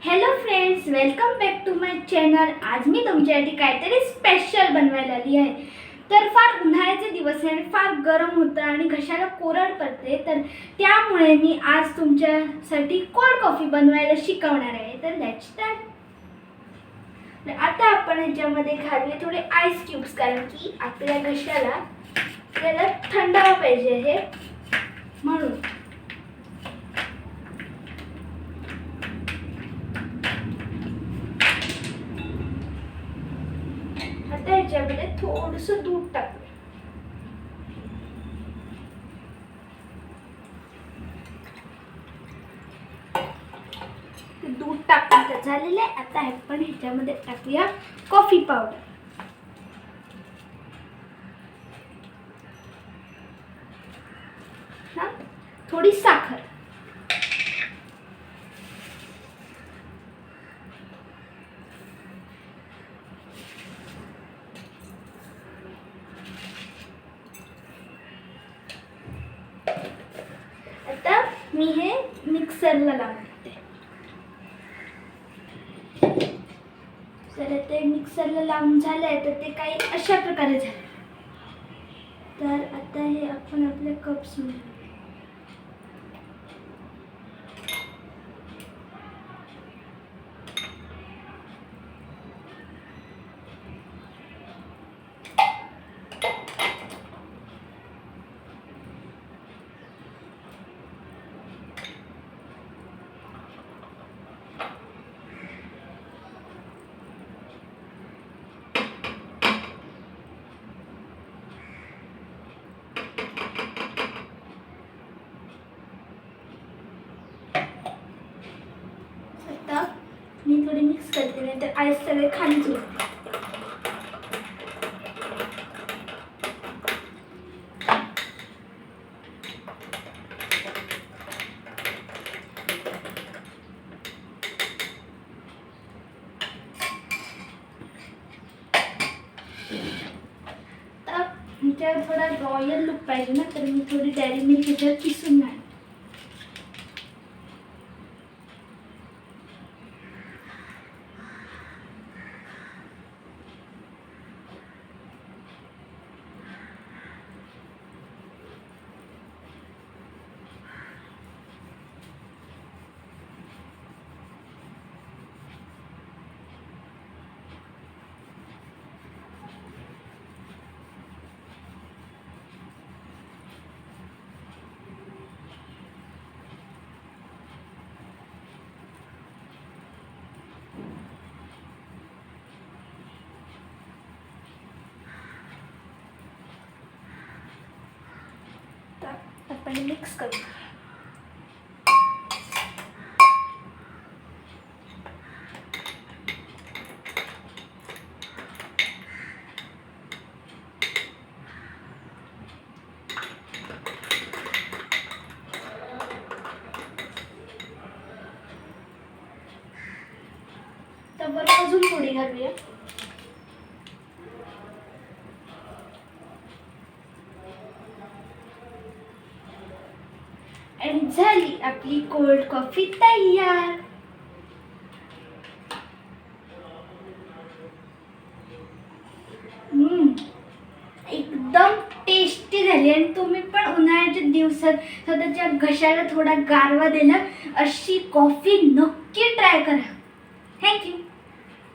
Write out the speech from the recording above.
Hello friends, welcome back to my channel. आज मी तुमच्यासाठी काहीतरी स्पेशल बनवायला आली आहे. तर फार उन्हाळ्याचे दिवस आहे आणि फार गरम होतं आणि घशाला कोरड पडते. तर त्यामुळे मी आज तुमच्यासाठी कोल्ड कॉफी बनवायला शिकवणार आहे. तर लेट्स स्टार्ट. आता आपण ह्याच्यामध्ये घालूया थोडे आईस क्यूब्स, कारण की आपल्या घशाला त्याला थंडावा पाहिजे आहे म्हणून. आता ह्याच्यामध्ये थोडंसं दूध टाकूया. दूध टाकून झालेलं आहे. आता आपण ह्याच्यामध्ये टाकूया कॉफी पावडर. थोडी साखर. आता मी हे मिक्सरला लावते. तर ते मिक्सरला लावून झालंय, तर ते काही अशा प्रकारे झालं. तर आता हे आपण आपल्या कप्स मध्ये मी थोडी मिक्स करते, नाही तर आईस सगळे खाली जाईल. ह्याच्यावर थोडा रॉयल लुक पाहिजे ना, तर मी थोडी डेअरी मिल्क ह्याच्यावर किसून नाही. आपण मिक्स करू. तर बरं, अजून थोडी घालूया. आणि झाली आपली कोल्ड कॉफी तयार. एकदम टेस्टी झाली. आणि तुम्ही पण उन्हाळ्याच्या दिवसात स्वतःच्या घशाला थोडा गारवा दिला, अशी कॉफी नक्की ट्राय करा.